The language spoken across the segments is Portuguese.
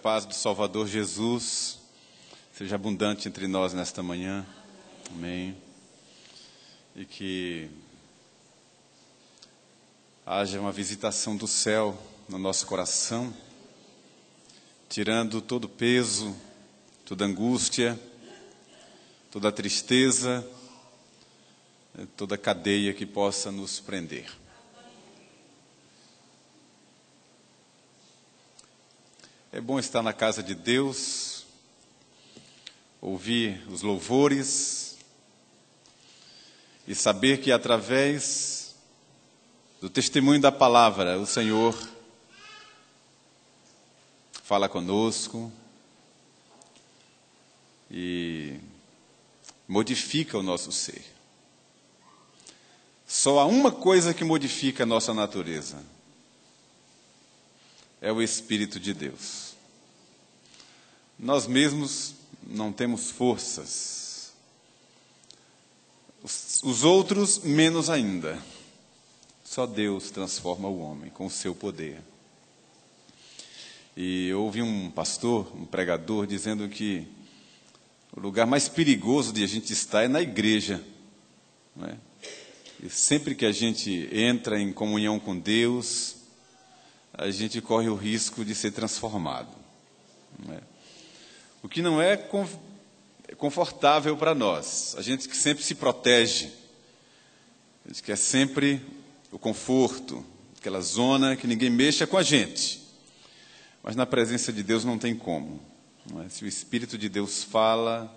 paz do Salvador Jesus seja abundante entre nós nesta manhã. Amém. E que haja uma visitação do céu no nosso coração, tirando todo o peso, toda a angústia, toda a tristeza, toda a cadeia que possa nos prender. É bom estar na casa de Deus, ouvir os louvores e saber que através do testemunho da palavra o Senhor fala conosco e modifica o nosso ser. Só há uma coisa que modifica a nossa natureza: é o Espírito de Deus. Nós mesmos não temos forças. Os outros, menos ainda. Só Deus transforma o homem com o seu poder. E eu ouvi um pastor, um pregador, dizendo que o lugar mais perigoso de a gente estar é na igreja, não é? E sempre que a gente entra em comunhão com Deus, a gente corre o risco de ser transformado, não é? O que não é confortável para nós. A gente que sempre se protege, a gente quer sempre o conforto, aquela zona que ninguém mexa com a gente. Mas na presença de Deus não tem como, não é? Se o Espírito de Deus fala,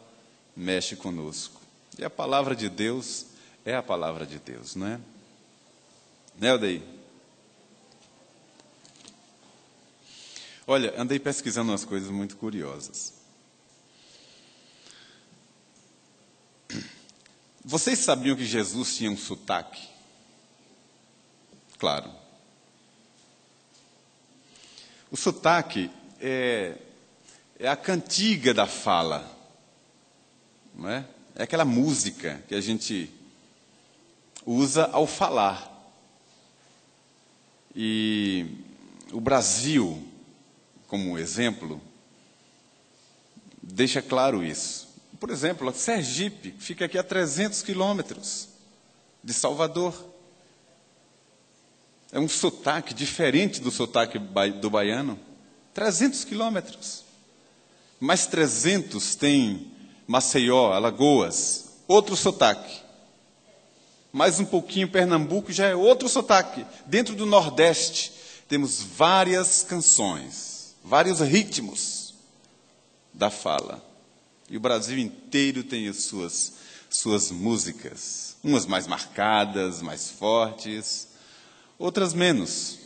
mexe conosco. E a palavra de Deus é a palavra de Deus, não é? Né, Aldair? Olha, andei pesquisando umas coisas muito curiosas. Vocês sabiam que Jesus tinha um sotaque? Claro. O sotaque é a cantiga da fala, não é? É aquela música que a gente usa ao falar. E o Brasil, como exemplo, deixa claro isso. Por exemplo, Sergipe fica aqui a 300 quilômetros de Salvador. É um sotaque diferente do sotaque do baiano. 300 quilômetros. Mais 300 tem Maceió, Alagoas, outro sotaque. Mais um pouquinho Pernambuco já é outro sotaque. Dentro do Nordeste temos várias canções, vários ritmos da fala. E o Brasil inteiro tem as suas músicas. Umas mais marcadas, mais fortes, outras menos.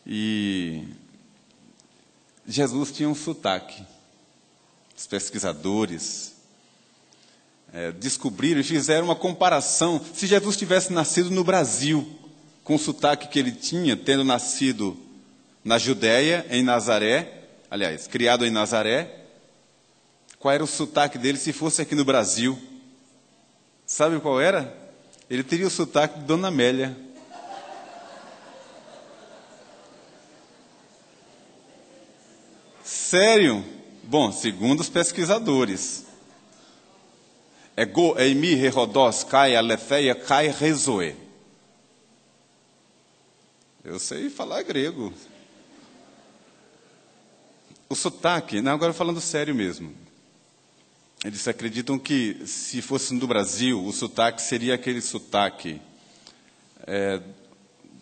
E Jesus tinha um sotaque. Os pesquisadores descobriram e fizeram uma comparação. Se Jesus tivesse nascido no Brasil, com o sotaque que ele tinha, tendo nascido na Judéia, em Nazaré, aliás, criado em Nazaré, qual era o sotaque dele se fosse aqui no Brasil? Sabe qual era? Ele teria o sotaque de Dona Amélia. Sério? Bom, segundo os pesquisadores. É go, eimi, rerodós, kai, alefeia, kai, rezoe. Eu sei falar grego. O sotaque, não, agora falando sério mesmo. Eles acreditam que, se fosse no Brasil, o sotaque seria aquele sotaque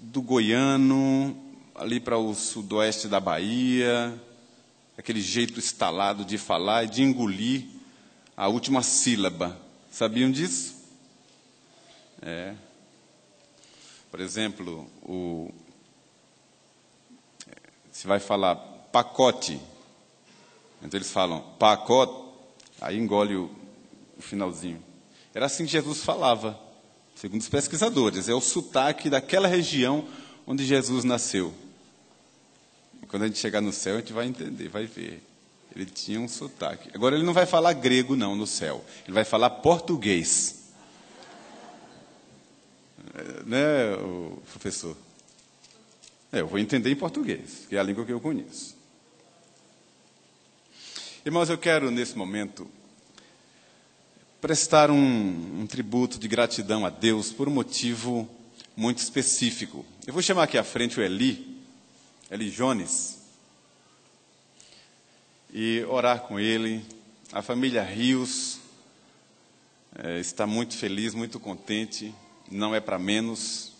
do goiano, ali para o sudoeste da Bahia, aquele jeito estalado de falar e de engolir a última sílaba. Sabiam disso? Por exemplo, se vai falar pacote, então eles falam pacote, aí engole o finalzinho. Era assim que Jesus falava, segundo os pesquisadores. É o sotaque daquela região onde Jesus nasceu. E quando a gente chegar no céu, a gente vai entender, vai ver. Ele tinha um sotaque. Agora, ele não vai falar grego, não, no céu. Ele vai falar português. Né, o professor? Eu vou entender em português, que é a língua que eu conheço. Irmãos, eu quero, nesse momento, prestar um tributo de gratidão a Deus por um motivo muito específico. Eu vou chamar aqui à frente o Eli Jones, e orar com ele. A família Rios está muito feliz, muito contente, não é para menos.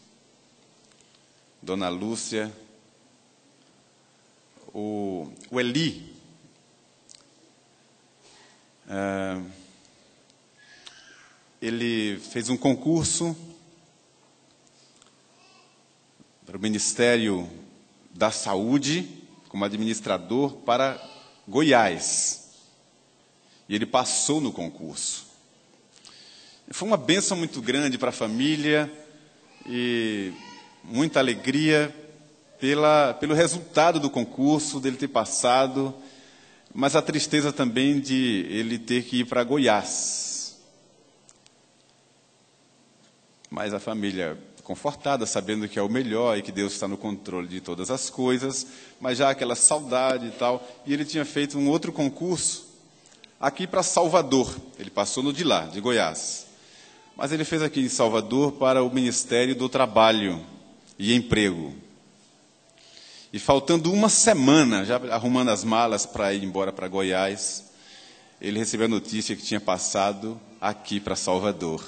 Dona Lúcia, o Eli, ele fez um concurso para o Ministério da Saúde, como administrador, para Goiás. E ele passou no concurso. Foi uma bênção muito grande para a família e muita alegria pelo resultado do concurso, dele ter passado, mas a tristeza também de ele ter que ir para Goiás. Mas a família confortada, sabendo que é o melhor e que Deus está no controle de todas as coisas, mas já aquela saudade e tal. E ele tinha feito um outro concurso aqui para Salvador. Ele passou no de lá, de Goiás. Mas ele fez aqui em Salvador para o Ministério do Trabalho e Emprego. E faltando uma semana, já arrumando as malas para ir embora para Goiás, ele recebeu a notícia que tinha passado aqui para Salvador.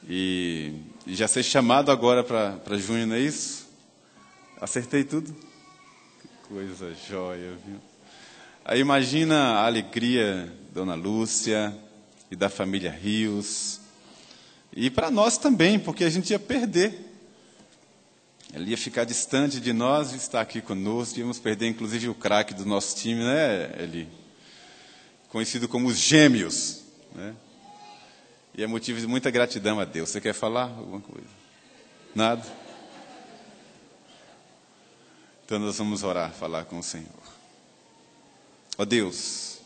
E já ser chamado agora para junho, não é isso? Acertei tudo? Que coisa jóia, viu? Aí imagina a alegria da Dona Lúcia e da família Rios. E para nós também, porque a gente ia perder. Ele ia ficar distante de nós e estar aqui conosco. Íamos perder, inclusive, o craque do nosso time, né, Eli? Conhecido como os Gêmeos, né? E é motivo de muita gratidão a Deus. Você quer falar alguma coisa? Nada? Então nós vamos orar, falar com o Senhor. Ó Deus,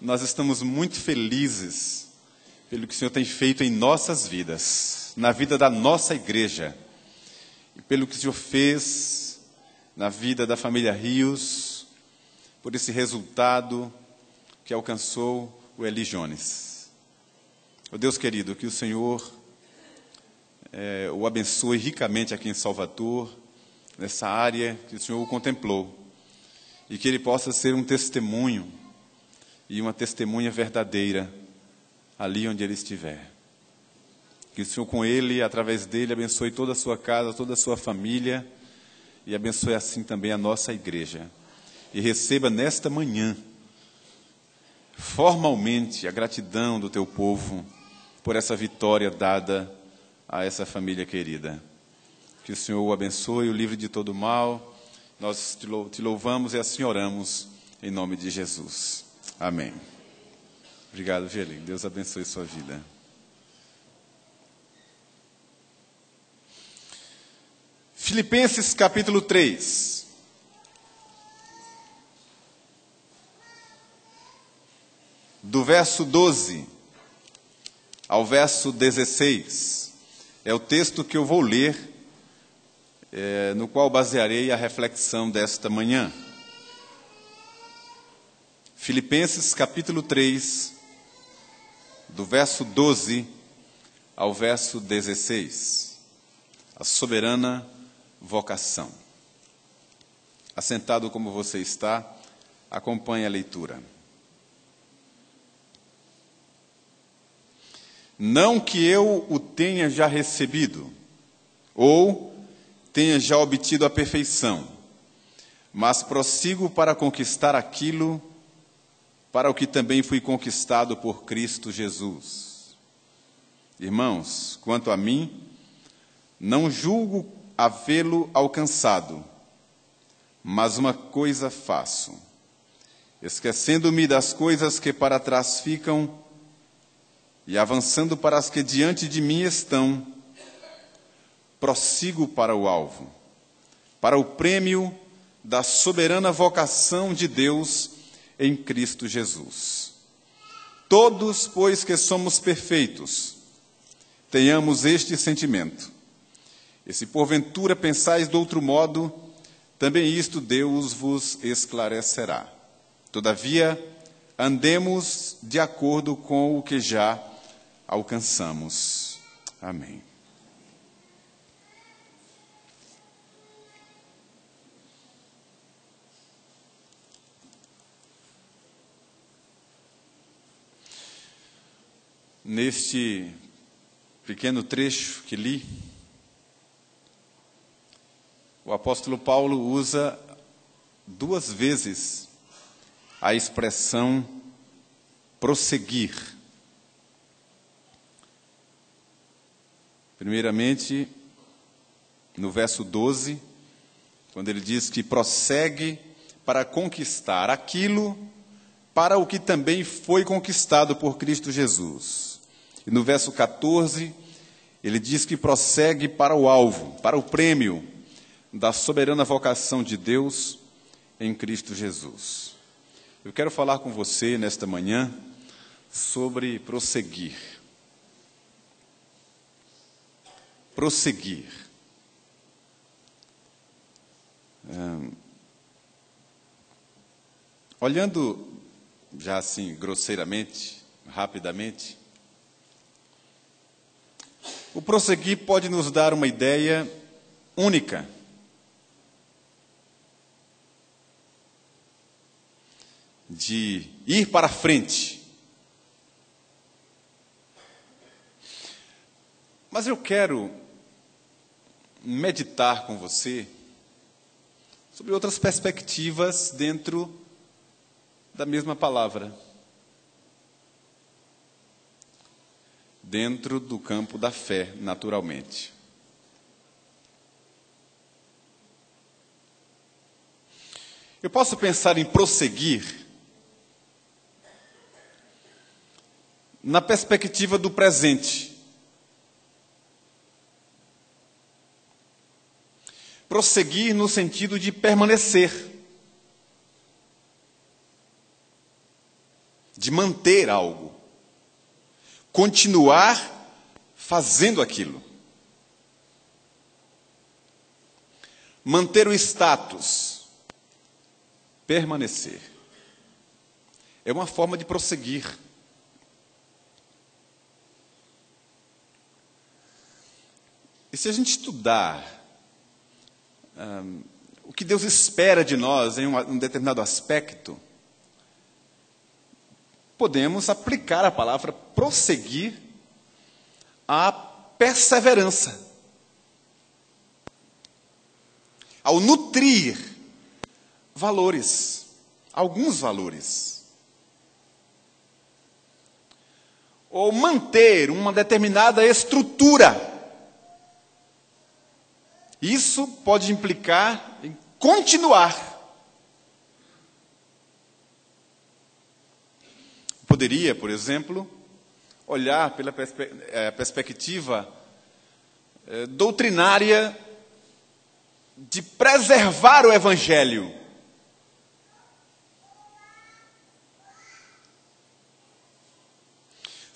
nós estamos muito felizes pelo que o Senhor tem feito em nossas vidas, na vida da nossa igreja, e pelo que o Senhor fez na vida da família Rios, por esse resultado que alcançou o Eli Jones. Ó Deus querido, que o Senhor o abençoe ricamente aqui em Salvador, nessa área que o Senhor o contemplou, e que ele possa ser um testemunho e uma testemunha verdadeira ali onde ele estiver. Que o Senhor com ele, através dele, abençoe toda a sua casa, toda a sua família, e abençoe assim também a nossa igreja. E receba nesta manhã, formalmente, a gratidão do teu povo por essa vitória dada a essa família querida. Que o Senhor o abençoe, o livre de todo mal. Nós te louvamos e assim oramos, em nome de Jesus. Amém. Obrigado, Geli. Deus abençoe sua vida. Filipenses capítulo 3. Do verso 12 ao verso 16. É o texto que eu vou ler, no qual basearei a reflexão desta manhã. Filipenses capítulo 3, do verso 12 ao verso 16. A soberana vocação. Assentado como você está, acompanhe a leitura. Não que eu o tenha já recebido, ou tenha já obtido a perfeição, mas prossigo para conquistar aquilo para o que também fui conquistado por Cristo Jesus. Irmãos, quanto a mim, não julgo havê-lo alcançado, mas uma coisa faço, esquecendo-me das coisas que para trás ficam e avançando para as que diante de mim estão, prossigo para o alvo, para o prêmio da soberana vocação de Deus em Cristo Jesus. Todos, pois que somos perfeitos, tenhamos este sentimento, E se porventura pensais de outro modo, também isto Deus vos esclarecerá. Todavia, andemos de acordo com o que já alcançamos. Amém. Neste pequeno trecho que li, o apóstolo Paulo usa 2 vezes a expressão prosseguir. Primeiramente, no verso 12, quando ele diz que prossegue para conquistar aquilo para o que também foi conquistado por Cristo Jesus. E no verso 14, ele diz que prossegue para o alvo, para o prêmio da soberana vocação de Deus em Cristo Jesus. Eu quero falar com você nesta manhã sobre prosseguir. Prosseguir. Olhando já assim grosseiramente, rapidamente, o prosseguir pode nos dar uma ideia única. De ir para frente. Mas eu quero meditar com você sobre outras perspectivas dentro da mesma palavra. Dentro do campo da fé, naturalmente. Eu posso pensar em prosseguir na perspectiva do presente. Prosseguir no sentido de permanecer, de manter algo, continuar fazendo aquilo. Manter o status, permanecer. É uma forma de prosseguir. E se a gente estudar o que Deus espera de nós em um determinado aspecto, podemos aplicar a palavra prosseguir à perseverança, ao nutrir valores, alguns valores, ou manter uma determinada estrutura. Isso pode implicar em continuar. Poderia, por exemplo, olhar pela perspectiva doutrinária de preservar o Evangelho.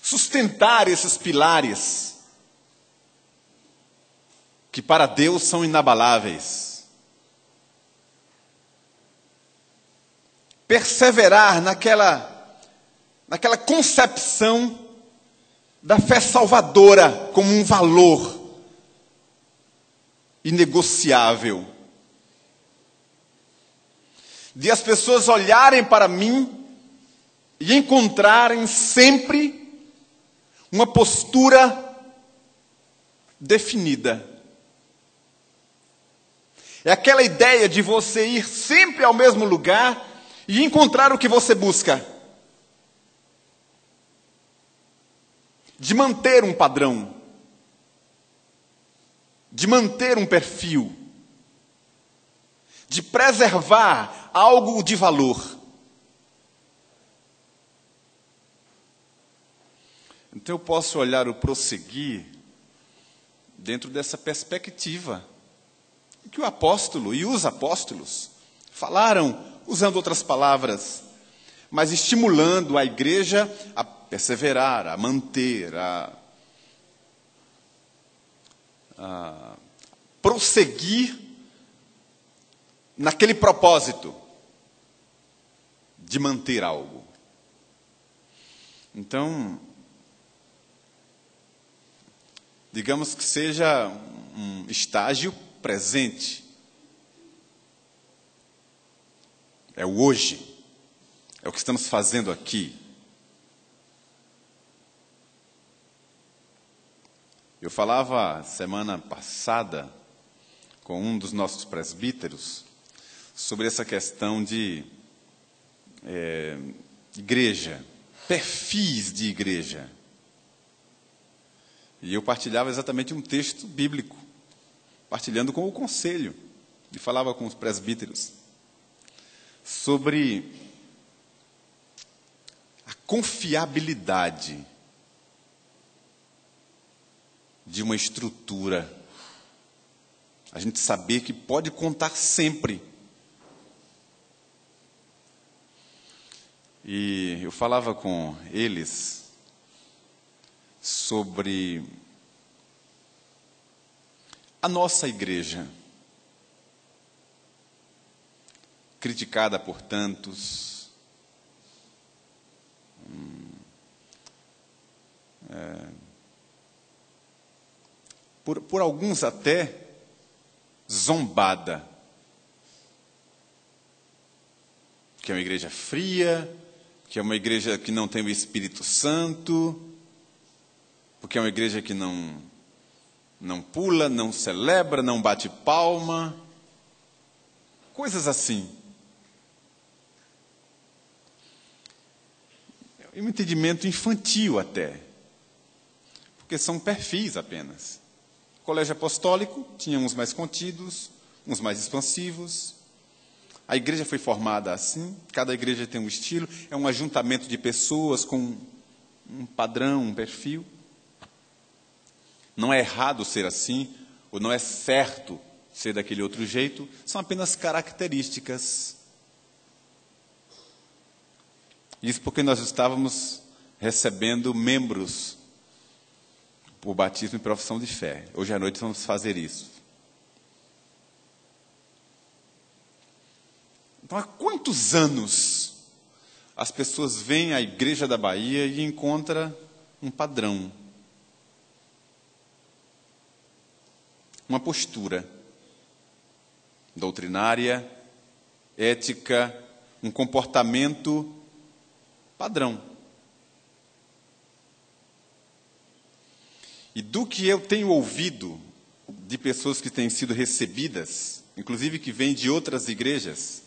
Sustentar esses pilares que para Deus são inabaláveis. Perseverar naquela concepção da fé salvadora como um valor inegociável. De as pessoas olharem para mim e encontrarem sempre uma postura definida. É aquela ideia de você ir sempre ao mesmo lugar e encontrar o que você busca. De manter um padrão. De manter um perfil. De preservar algo de valor. Então eu posso olhar o prosseguir dentro dessa perspectiva que o apóstolo e os apóstolos falaram, usando outras palavras, mas estimulando a igreja a perseverar, a manter, a prosseguir naquele propósito de manter algo. Então, digamos que seja um estágio presente. É o hoje. É o que estamos fazendo aqui. Eu falava semana passada com um dos nossos presbíteros sobre essa questão de igreja, perfis de igreja. E eu partilhava exatamente um texto bíblico, partilhando com o conselho, e falava com os presbíteros sobre a confiabilidade de uma estrutura. A gente saber que pode contar sempre. E eu falava com eles sobre a nossa igreja, criticada por tantos, por alguns até zombada, que é uma igreja fria, que é uma igreja que não tem o Espírito Santo, porque é uma igreja que não pula, não celebra, não bate palma, coisas assim. É um entendimento infantil até, porque são perfis apenas. O colégio apostólico tinha uns mais contidos, uns mais expansivos. A igreja foi formada assim, cada igreja tem um estilo, é um ajuntamento de pessoas com um padrão, um perfil. Não é errado ser assim, ou não é certo ser daquele outro jeito, são apenas características. Isso porque nós estávamos recebendo membros por batismo e profissão de fé. Hoje à noite vamos fazer isso. Então, há quantos anos as pessoas vêm à Igreja da Bahia e encontram um padrão, uma postura doutrinária, ética, um comportamento padrão. E do que eu tenho ouvido de pessoas que têm sido recebidas, inclusive que vêm de outras igrejas,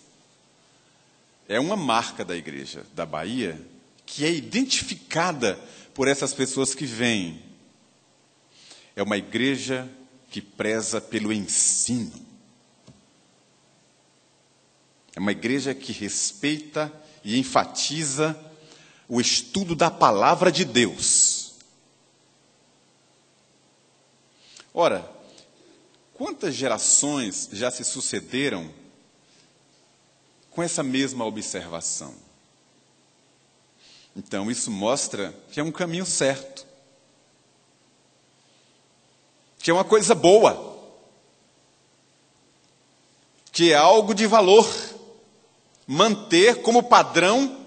é uma marca da Igreja da Bahia que é identificada por essas pessoas que vêm. É uma igreja que preza pelo ensino. É uma igreja que respeita e enfatiza o estudo da palavra de Deus. Ora, quantas gerações já se sucederam com essa mesma observação? Então, isso mostra que é um caminho certo, que é uma coisa boa, que é algo de valor, manter como padrão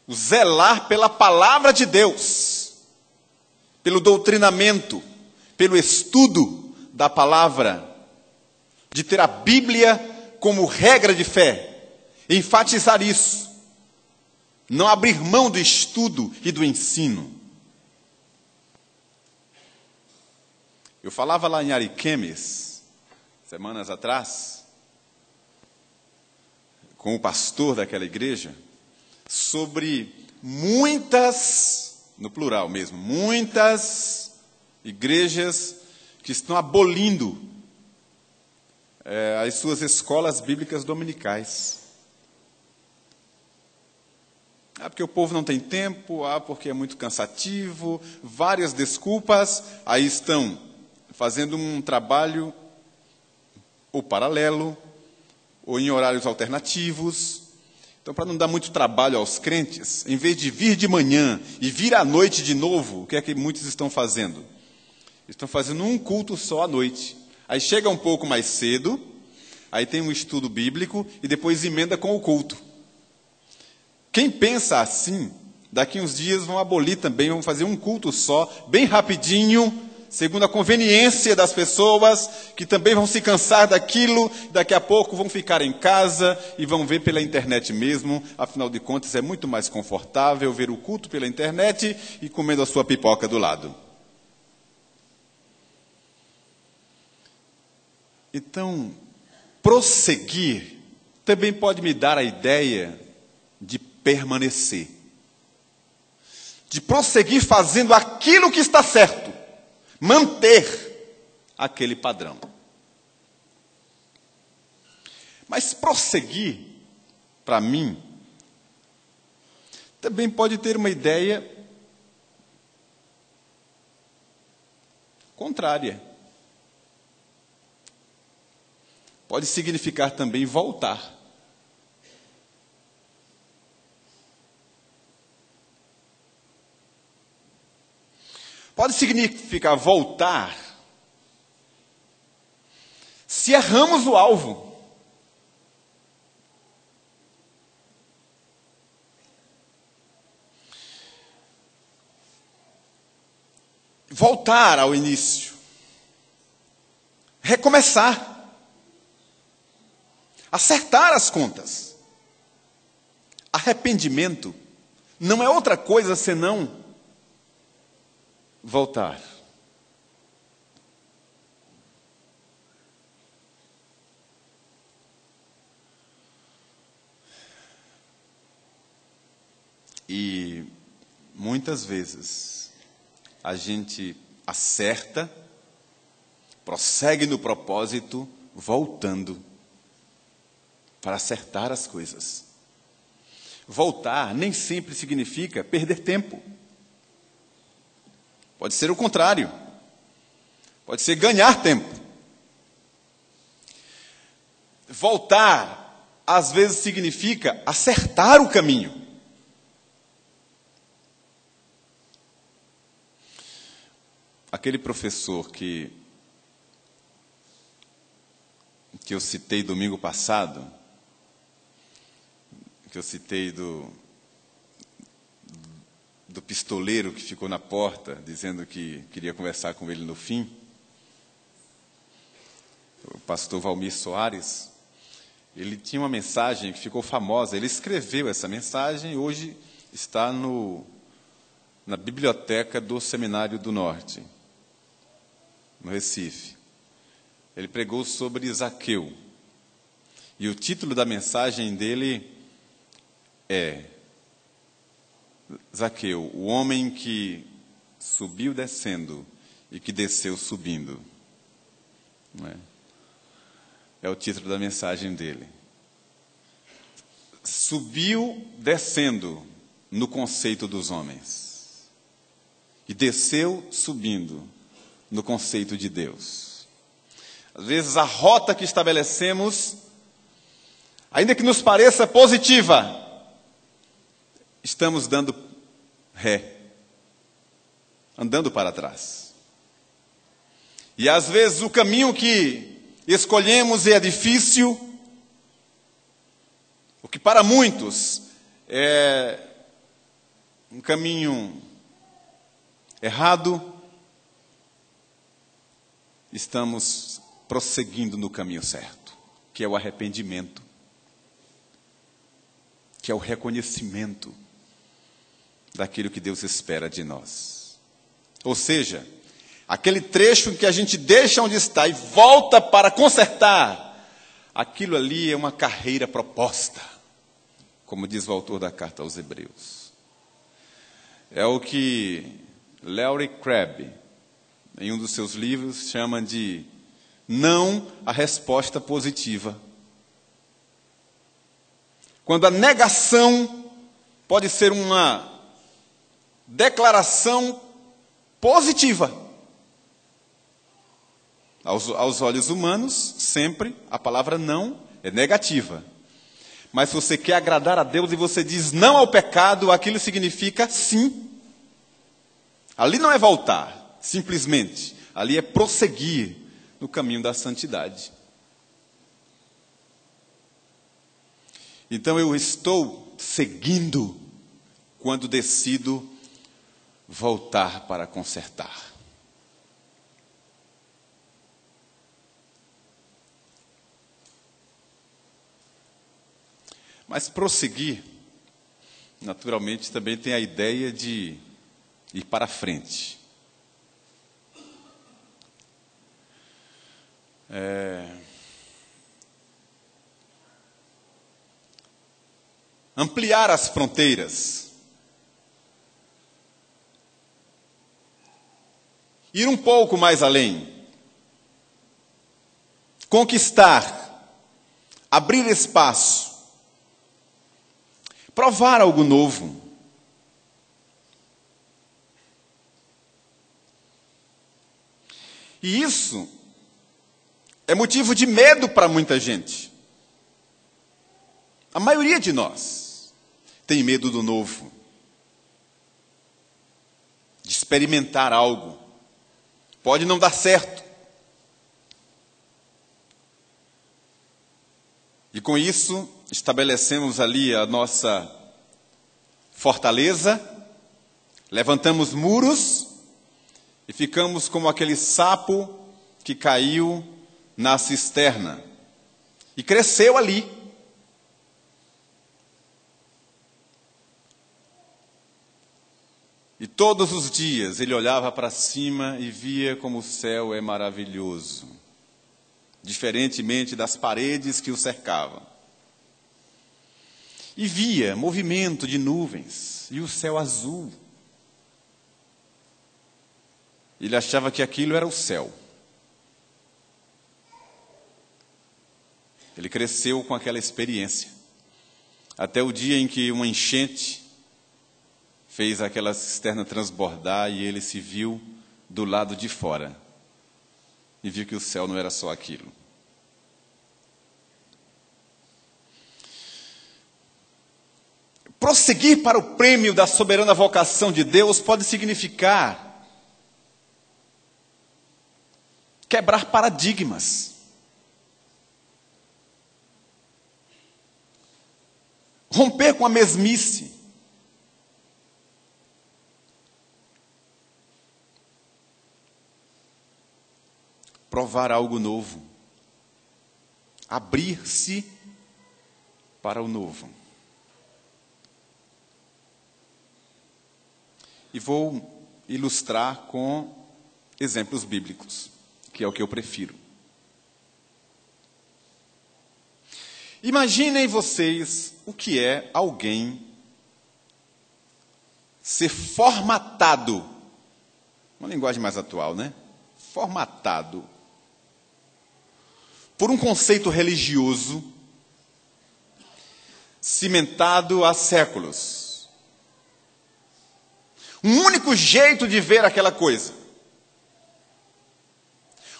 o zelar pela palavra de Deus, pelo doutrinamento, pelo estudo da palavra, de ter a Bíblia como regra de fé, enfatizar isso, não abrir mão do estudo e do ensino. Eu falava lá em Ariquemes, semanas atrás, com o pastor daquela igreja, sobre muitas, no plural mesmo, muitas igrejas que estão abolindo as suas escolas bíblicas dominicais. Porque o povo não tem tempo, porque é muito cansativo, várias desculpas. Aí estão fazendo um trabalho ou paralelo, ou em horários alternativos. Então, para não dar muito trabalho aos crentes, em vez de vir de manhã e vir à noite de novo, o que é que muitos estão fazendo? Estão fazendo um culto só à noite. Aí chega um pouco mais cedo, aí tem um estudo bíblico e depois emenda com o culto. Quem pensa assim, daqui uns dias vão abolir também, vão fazer um culto só, bem rapidinho, segundo a conveniência das pessoas, que também vão se cansar daquilo, daqui a pouco vão ficar em casa e vão ver pela internet mesmo. Afinal de contas, é muito mais confortável ver o culto pela internet e comendo a sua pipoca do lado. Então, prosseguir também pode me dar a ideia de permanecer, de prosseguir fazendo aquilo que está certo, manter aquele padrão. Mas prosseguir, para mim, também pode ter uma ideia contrária. Pode significar também voltar. Pode significar voltar se erramos o alvo. Voltar ao início. Recomeçar. Acertar as contas. Arrependimento não é outra coisa senão voltar. E muitas vezes a gente acerta, prossegue no propósito, voltando para acertar as coisas. Voltar nem sempre significa perder tempo. Pode ser o contrário. Pode ser ganhar tempo. Voltar, às vezes, significa acertar o caminho. Aquele professor que eu citei domingo passado, que eu citei do pistoleiro que ficou na porta, dizendo que queria conversar com ele no fim, o pastor Valmir Soares, ele tinha uma mensagem que ficou famosa, ele escreveu essa mensagem e hoje está na biblioteca do Seminário do Norte, no Recife. Ele pregou sobre Zaqueu, e o título da mensagem dele é Zaqueu, o homem que subiu descendo e que desceu subindo. Não é? É o título da mensagem dele. Subiu descendo no conceito dos homens. E desceu subindo no conceito de Deus. Às vezes a rota que estabelecemos, ainda que nos pareça positiva, estamos dando ré, andando para trás. E às vezes o caminho que escolhemos é difícil, o que para muitos é um caminho errado, estamos prosseguindo no caminho certo, que é o arrependimento, que é o reconhecimento daquilo que Deus espera de nós. Ou seja, aquele trecho em que a gente deixa onde está e volta para consertar, aquilo ali é uma carreira proposta, como diz o autor da carta aos Hebreus. É o que Larry Crabb, em um dos seus livros, chama de não a resposta positiva. Quando a negação pode ser uma declaração positiva. Aos olhos humanos, sempre a palavra não é negativa. Mas se você quer agradar a Deus e você diz não ao pecado, aquilo significa sim. Ali não é voltar, simplesmente. Ali é prosseguir no caminho da santidade. Então eu estou seguindo quando decido voltar para consertar. Mas prosseguir, naturalmente, também tem a ideia de ir para frente. Ampliar as fronteiras. Ir um pouco mais além. Conquistar. Abrir espaço. Provar algo novo. E isso é motivo de medo para muita gente. A maioria de nós tem medo do novo. De experimentar algo. Pode não dar certo. E com isso, estabelecemos ali a nossa fortaleza, levantamos muros e ficamos como aquele sapo que caiu na cisterna e cresceu ali. E todos os dias ele olhava para cima e via como o céu é maravilhoso, diferentemente das paredes que o cercavam. E via movimento de nuvens e o céu azul. Ele achava que aquilo era o céu. Ele cresceu com aquela experiência. Até o dia em que uma enchente fez aquela cisterna transbordar e ele se viu do lado de fora. E viu que o céu não era só aquilo. Prosseguir para o prêmio da soberana vocação de Deus pode significar quebrar paradigmas. Romper com a mesmice. Provar algo novo. Abrir-se para o novo. E vou ilustrar com exemplos bíblicos, que é o que eu prefiro. Imaginem vocês o que é alguém ser formatado, uma linguagem mais atual, né? Formatado por um conceito religioso cimentado há séculos. Um único jeito de ver aquela coisa.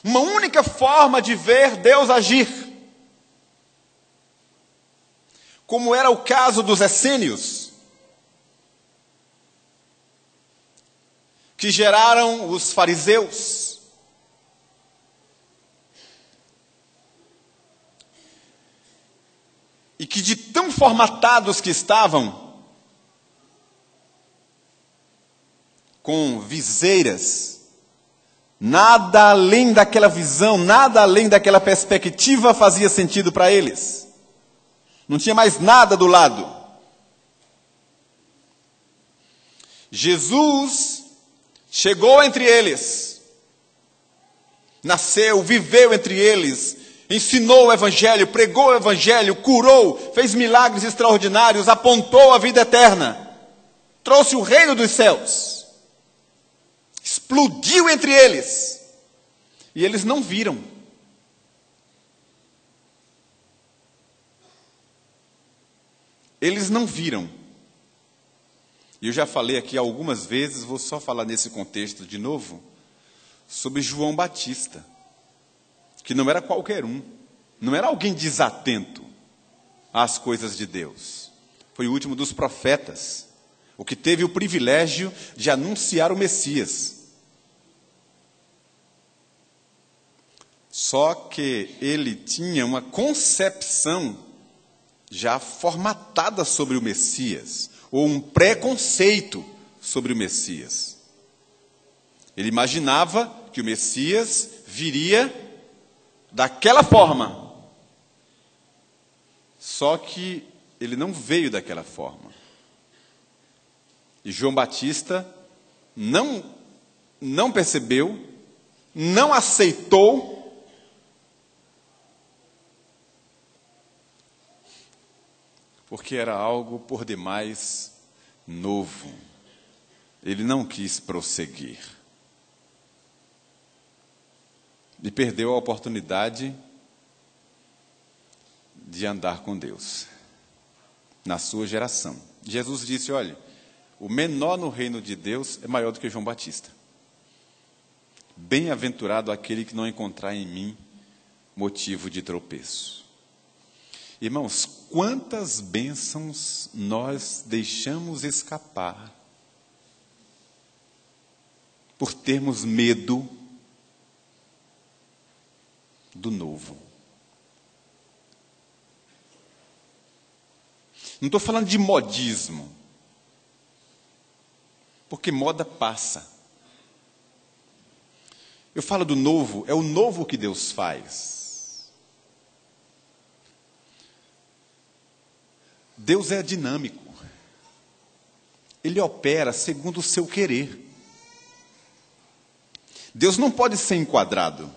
Uma única forma de ver Deus agir. Como era o caso dos essênios, que geraram os fariseus. E que de tão formatados que estavam, com viseiras, nada além daquela visão, nada além daquela perspectiva fazia sentido para eles. Não tinha mais nada do lado. Jesus chegou entre eles, nasceu, viveu entre eles, ensinou o Evangelho, pregou o Evangelho, curou, fez milagres extraordinários, apontou a vida eterna, trouxe o reino dos céus. Explodiu entre eles. E eles não viram. Eles não viram. E eu já falei aqui algumas vezes, vou só falar nesse contexto de novo, sobre João Batista, que não era qualquer um, não era alguém desatento às coisas de Deus. Foi o último dos profetas, o que teve o privilégio de anunciar o Messias. Só que ele tinha uma concepção já formatada sobre o Messias, ou um preconceito sobre o Messias. Ele imaginava que o Messias viria daquela forma. Só que ele não veio daquela forma. E João Batista não percebeu, não aceitou, porque era algo por demais novo. Ele não quis prosseguir. E perdeu a oportunidade de andar com Deus na sua geração. Jesus disse, olha, o menor no reino de Deus é maior do que João Batista. Bem-aventurado aquele que não encontrar em mim motivo de tropeço. Irmãos, quantas bênçãos nós deixamos escapar por termos medo do novo. Não estou falando de modismo, porque moda passa. Eu falo do novo, é o novo que Deus faz. Deus é dinâmico. Ele opera segundo o seu querer. Deus não pode ser enquadrado.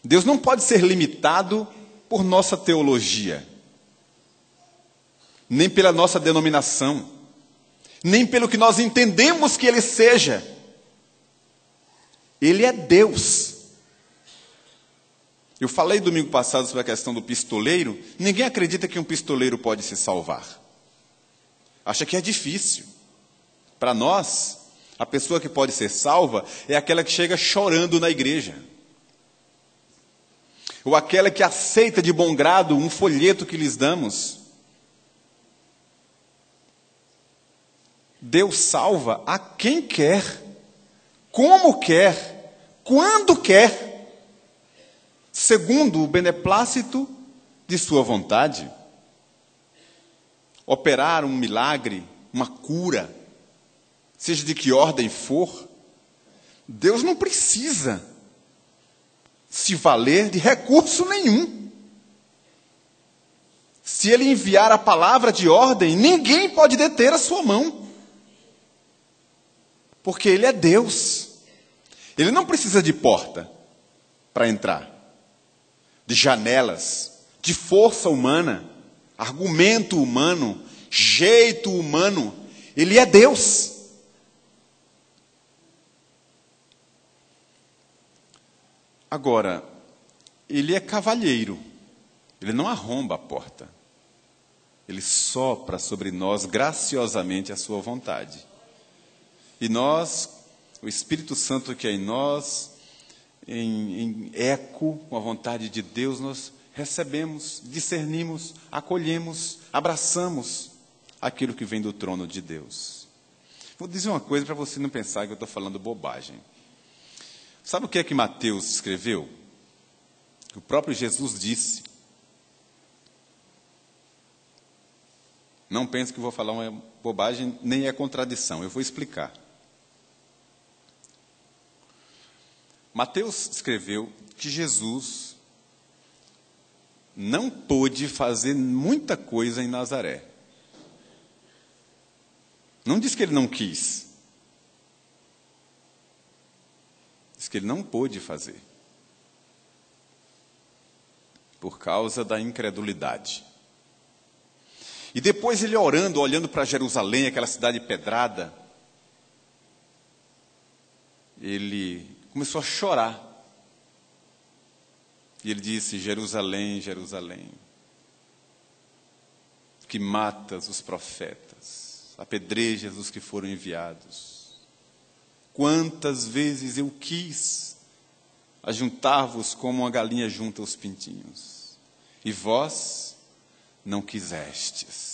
Deus não pode ser limitado por nossa teologia, nem pela nossa denominação, nem pelo que nós entendemos que Ele seja. Ele é Deus. Eu falei domingo passado sobre a questão do pistoleiro. Ninguém acredita que um pistoleiro pode se salvar. Acha que é difícil. Para nós, a pessoa que pode ser salva é aquela que chega chorando na igreja. Ou aquela que aceita de bom grado um folheto que lhes damos. Deus salva a quem quer, como quer, quando quer, segundo o beneplácito de sua vontade. Operar um milagre, uma cura, seja de que ordem for, Deus não precisa se valer de recurso nenhum. Se Ele enviar a palavra de ordem, ninguém pode deter a sua mão. Porque Ele é Deus. Ele não precisa de porta para entrar, de janelas, de força humana, argumento humano, jeito humano. Ele é Deus. Agora, Ele é cavalheiro. Ele não arromba a porta. Ele sopra sobre nós graciosamente a sua vontade. E nós, o Espírito Santo que é em nós, em eco com a vontade de Deus, nós recebemos, discernimos, acolhemos, abraçamos aquilo que vem do trono de Deus. Vou dizer uma coisa para você não pensar que eu estou falando bobagem. Sabe o que é que Mateus escreveu? O próprio Jesus disse. Não pense que vou falar uma bobagem, nem é contradição, eu vou explicar. Mateus escreveu que Jesus não pôde fazer muita coisa em Nazaré. Não diz que ele não quis. Diz que ele não pôde fazer. Por causa da incredulidade. E depois ele orando, olhando para Jerusalém, aquela cidade pedrada, ele começou a chorar. E ele disse, Jerusalém, Jerusalém, que matas os profetas, apedrejas os que foram enviados. Quantas vezes eu quis ajuntar-vos como uma galinha junta os pintinhos, e vós não quisestes.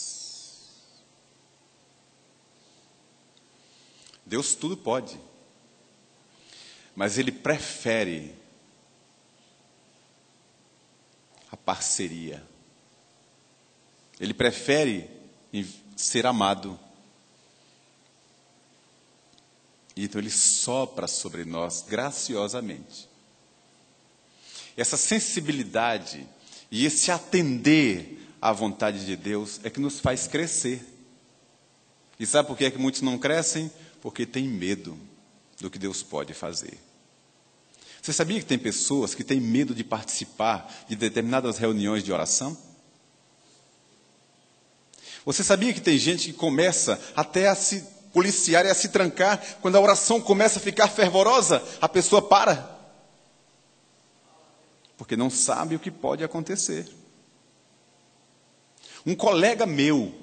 Deus tudo pode, mas Ele prefere a parceria. Ele prefere ser amado. Então ele sopra sobre nós graciosamente. Essa sensibilidade e esse atender à vontade de Deus é que nos faz crescer. E sabe por que é que muitos não crescem? Porque têm medo do que Deus pode fazer. Você sabia que tem pessoas que têm medo de participar de determinadas reuniões de oração? Você sabia que tem gente que começa até a se policiar e a se trancar, quando a oração começa a ficar fervorosa, a pessoa para. Porque não sabe o que pode acontecer. Um colega meu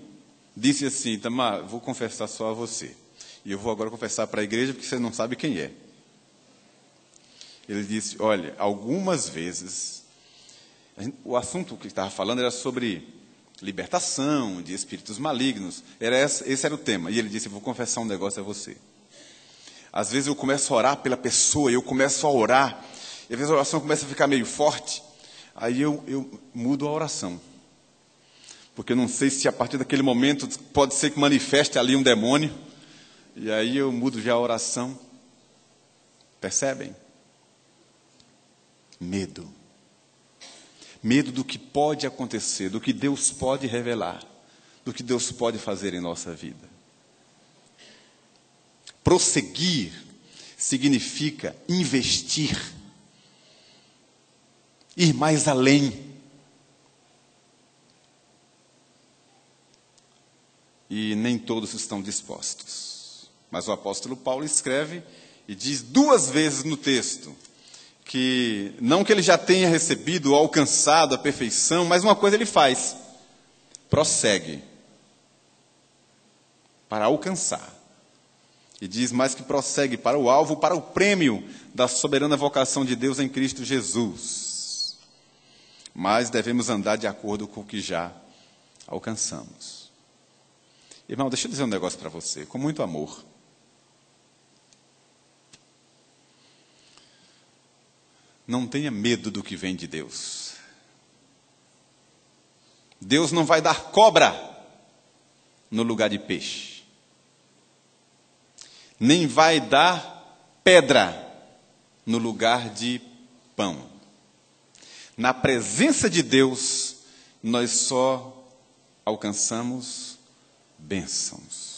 disse assim: Itamar, vou confessar só a você. E eu vou agora confessar para a igreja, porque você não sabe quem é. Ele disse: olha, algumas vezes, o assunto que estava falando era sobre libertação de espíritos malignos. Esse era o tema. E ele disse: vou confessar um negócio a você. Às vezes eu começo a orar pela pessoa, eu começo a orar, e às vezes a oração começa a ficar meio forte, aí eu mudo a oração. Porque eu não sei se a partir daquele momento pode ser que manifeste ali um demônio, e aí eu mudo já a oração. Percebem? Medo. Medo do que pode acontecer, do que Deus pode revelar, do que Deus pode fazer em nossa vida. Prosseguir significa investir, ir mais além. E nem todos estão dispostos. Mas o apóstolo Paulo escreve e diz 2 vezes no texto que não que ele já tenha recebido ou alcançado a perfeição, mas uma coisa ele faz: prossegue para alcançar. E diz mais que prossegue para o alvo, para o prêmio da soberana vocação de Deus em Cristo Jesus. Mas devemos andar de acordo com o que já alcançamos. Irmão, deixa eu dizer um negócio para você, com muito amor. Não tenha medo do que vem de Deus. Deus não vai dar cobra no lugar de peixe. Nem vai dar pedra no lugar de pão. Na presença de Deus, nós só alcançamos bênçãos.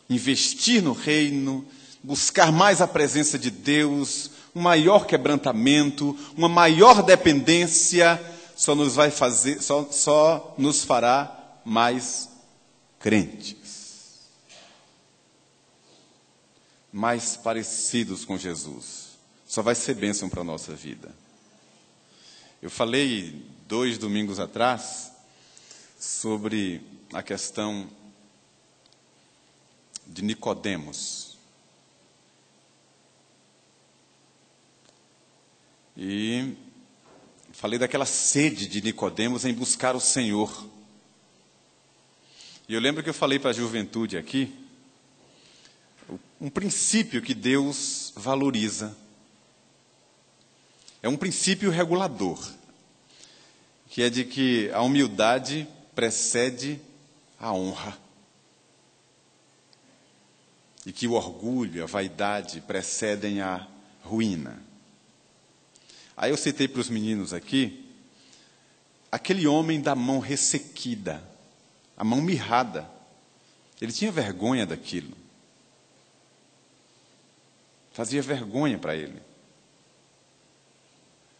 Investir no reino, buscar mais a presença de Deus, um maior quebrantamento, uma maior dependência, só nos fará mais crentes, mais parecidos com Jesus. Só vai ser bênção para a nossa vida. Eu falei 2 domingos atrás sobre a questão de Nicodemos. E falei daquela sede de Nicodemos em buscar o Senhor. E eu lembro que eu falei para a juventude aqui um princípio que Deus valoriza. É um princípio regulador, que é de que a humildade precede a honra. E que o orgulho, a vaidade precedem a ruína. Aí eu citei para os meninos aqui, aquele homem da mão ressequida, a mão mirrada. Ele tinha vergonha daquilo. Fazia vergonha para ele.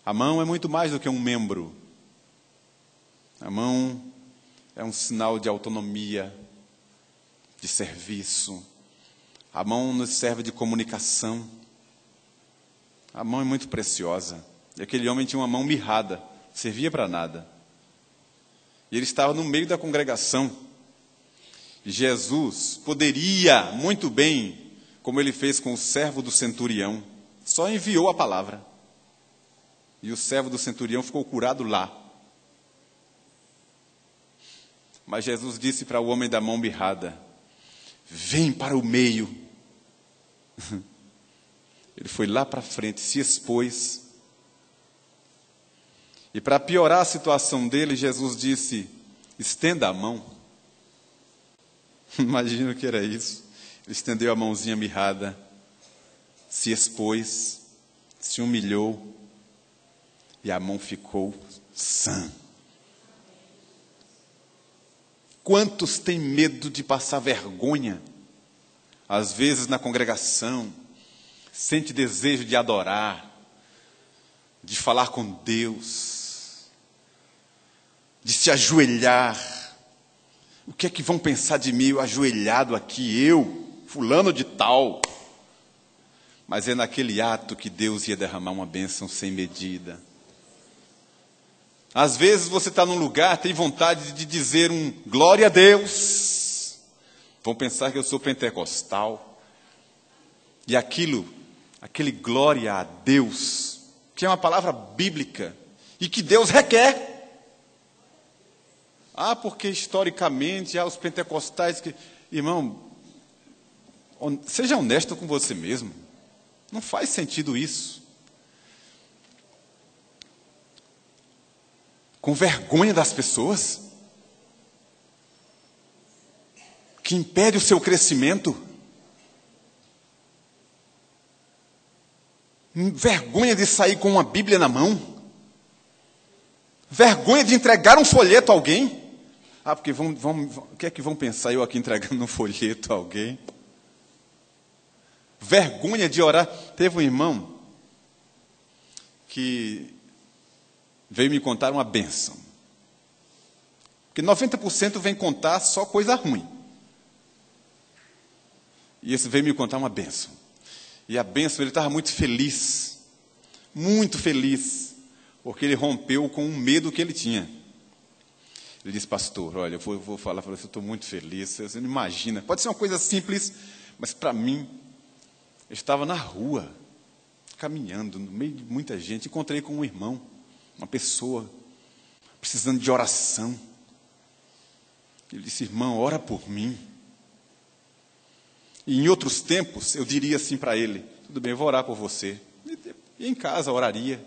A mão é muito mais do que um membro. A mão é um sinal de autonomia, de serviço. A mão nos serve de comunicação. A mão é muito preciosa. E aquele homem tinha uma mão mirrada, servia para nada. E ele estava no meio da congregação. E Jesus poderia muito bem, como ele fez com o servo do centurião, só enviou a palavra. E o servo do centurião ficou curado lá. Mas Jesus disse para o homem da mão mirrada: vem para o meio. Ele foi lá para frente, se expôs. E para piorar a situação dele, Jesus disse: estenda a mão. Imagina o que era isso. Ele estendeu a mãozinha mirrada, se expôs, se humilhou, e a mão ficou sã. Quantos têm medo de passar vergonha? Às vezes na congregação, sente desejo de adorar, de falar com Deus, de se ajoelhar. O que é que vão pensar de mim, eu ajoelhado aqui, eu, fulano de tal? Mas é naquele ato que Deus ia derramar uma bênção sem medida. Às vezes você está num lugar, tem vontade de dizer um glória a Deus. Vão pensar que eu sou pentecostal. E aquele glória a Deus, que é uma palavra bíblica e que Deus requer. Porque historicamente, os pentecostais que... Irmão, seja honesto com você mesmo. Não faz sentido isso. Com vergonha das pessoas, que impede o seu crescimento, vergonha de sair com uma Bíblia na mão, vergonha de entregar um folheto a alguém. Porque o que é que vão pensar eu aqui entregando um folheto a alguém? Vergonha de orar. Teve um irmão que veio me contar uma bênção. Porque 90% vem contar só coisa ruim. E esse veio me contar uma bênção. E a bênção, ele estava muito feliz, porque ele rompeu com um medo que ele tinha. Ele disse: pastor, olha, eu vou falar para você, eu estou muito feliz, você não imagina. Pode ser uma coisa simples, mas para mim, eu estava na rua, caminhando, no meio de muita gente, encontrei com um irmão, uma pessoa, precisando de oração. Ele disse: irmão, ora por mim. E em outros tempos, eu diria assim para ele: tudo bem, eu vou orar por você. E em casa oraria.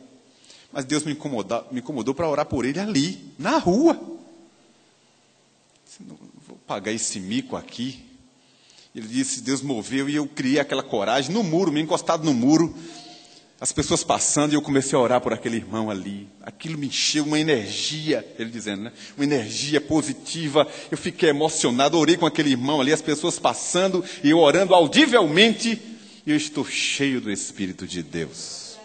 Mas Deus me incomodou para orar por ele ali, na rua. Não vou pagar esse mico aqui. Ele disse: Deus moveu e eu criei aquela coragem no muro, me encostado no muro. As pessoas passando e eu comecei a orar por aquele irmão ali. Aquilo me encheu uma energia, ele dizendo, né? Uma energia positiva. Eu fiquei emocionado, orei com aquele irmão ali, as pessoas passando e eu orando audivelmente. E eu estou cheio do Espírito de Deus.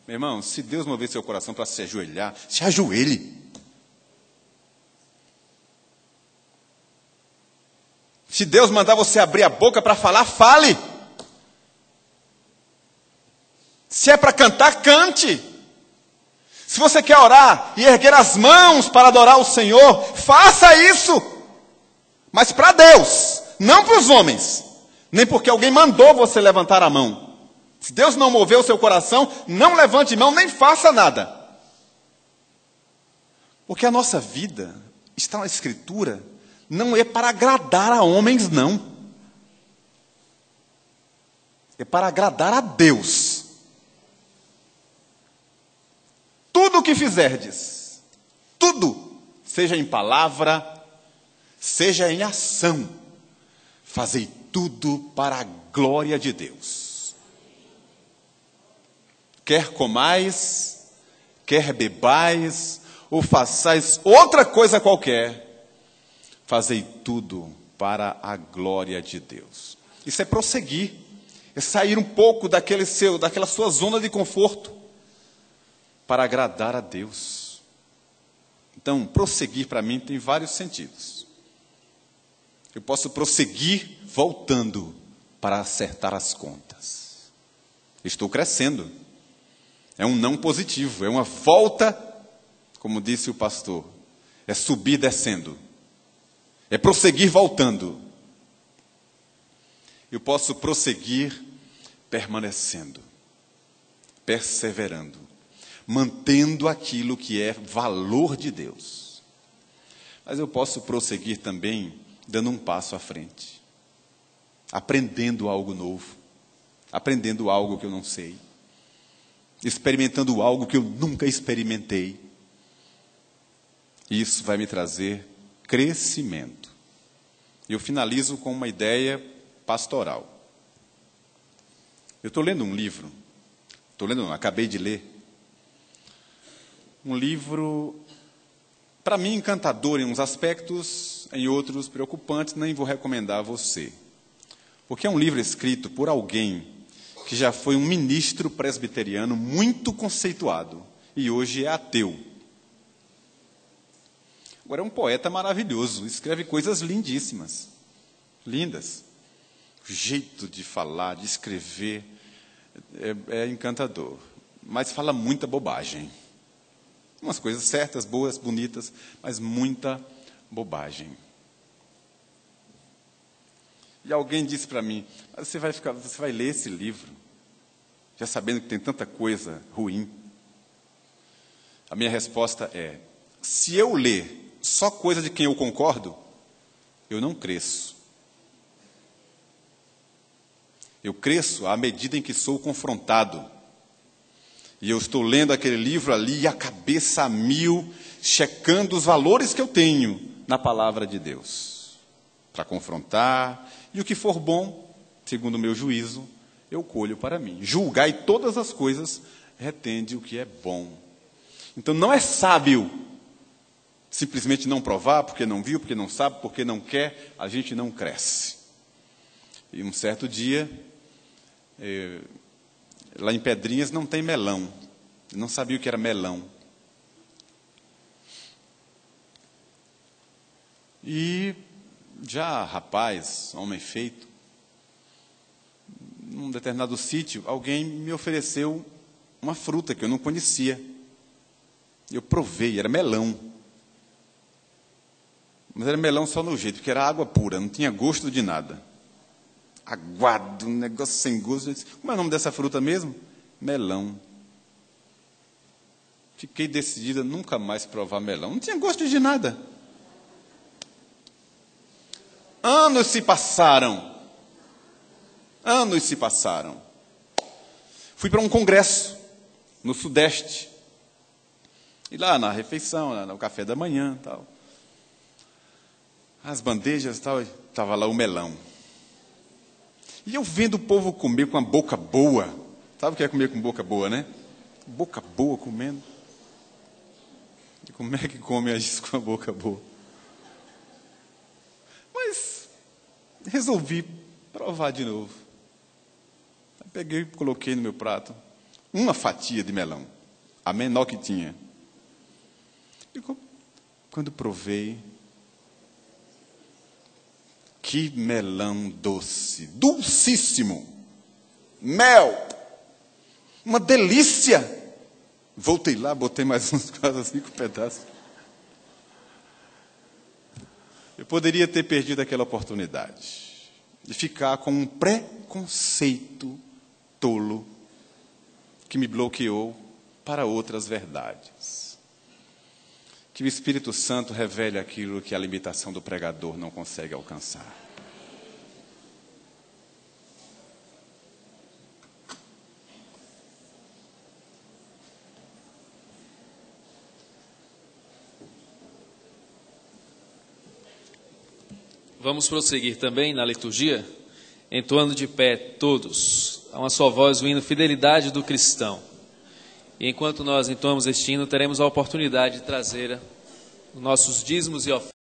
Meu irmão, se Deus mover seu coração para se ajoelhar, se ajoelhe. Se Deus mandar você abrir a boca para falar, fale. Se é para cantar, cante. Se você quer orar e erguer as mãos para adorar o Senhor, faça isso. Mas para Deus, não para os homens. Nem porque alguém mandou você levantar a mão. Se Deus não moveu o seu coração, não levante mão, nem faça nada. Porque a nossa vida está na Escritura, não é para agradar a homens, não. É para agradar a Deus. Tudo o que fizerdes, tudo, seja em palavra, seja em ação, fazei tudo para a glória de Deus. Quer comais, quer bebais, ou façais outra coisa qualquer, fazei tudo para a glória de Deus. Isso é prosseguir, é sair um pouco daquela sua zona de conforto, para agradar a Deus. Então, prosseguir para mim tem vários sentidos. Eu posso prosseguir voltando para acertar as contas. Estou crescendo. É um não positivo, é uma volta, como disse o pastor, é subir descendo. É prosseguir voltando. Eu posso prosseguir permanecendo, perseverando, mantendo aquilo que é valor de Deus. Mas eu posso prosseguir também dando um passo à frente. aprendendo algo novo, aprendendo algo que eu não sei, experimentando algo que eu nunca experimentei. Isso vai me trazer crescimento. Eu finalizo com uma ideia pastoral. Eu estou lendo um livro, acabei de ler, um livro, para mim, encantador em uns aspectos, em outros preocupantes, nem vou recomendar a você. Porque é um livro escrito por alguém que já foi um ministro presbiteriano muito conceituado e hoje é ateu. Agora é um poeta maravilhoso, escreve coisas lindíssimas, lindas. O jeito de falar, de escrever é encantador, mas fala muita bobagem. Umas coisas certas, boas, bonitas, mas muita bobagem. E alguém disse para mim, você vai ler esse livro, já sabendo que tem tanta coisa ruim. A minha resposta é, se eu ler só coisa de quem eu concordo, eu não cresço. Eu cresço à medida em que sou confrontado. E eu estou lendo aquele livro ali, a cabeça a mil, checando os valores que eu tenho na palavra de Deus, para confrontar. E o que for bom, segundo o meu juízo, eu colho para mim. Julgai todas as coisas, retende o que é bom. Então não é sábio simplesmente não provar, porque não viu, porque não sabe, porque não quer, a gente não cresce. E um certo dia, lá em Pedrinhas não tem melão. Eu não sabia o que era melão. E já rapaz, homem feito, num determinado sítio, alguém me ofereceu uma fruta que eu não conhecia. Eu provei, era melão. Mas era melão só no jeito, porque era água pura, não tinha gosto de nada. Aguado, um negócio sem gosto. Eu disse, como é o nome dessa fruta mesmo? Melão. Fiquei decidida a nunca mais provar melão. Não tinha gosto de nada. Anos se passaram. Fui para um congresso no Sudeste. E lá na refeição, no café da manhã, tal, as bandejas, tal, estava lá o melão. E eu vendo o povo comer com a boca boa. Sabe o que é comer com boca boa, né? Boca boa comendo. E como é que come isso com a boca boa? Mas resolvi provar de novo. Aí peguei e coloquei no meu prato uma fatia de melão, a menor que tinha. E quando provei, que melão doce, dulcíssimo, mel, uma delícia. Voltei lá, botei mais uns 4 ou 5 pedaços. Eu poderia ter perdido aquela oportunidade de ficar com um preconceito tolo que me bloqueou para outras verdades. Que o Espírito Santo revele aquilo que a limitação do pregador não consegue alcançar. Vamos prosseguir também na liturgia, entoando de pé todos, a uma só voz, o hino Fidelidade do Cristão. E enquanto nós entoamos este hino, teremos a oportunidade de trazer os nossos dízimos e ofertas.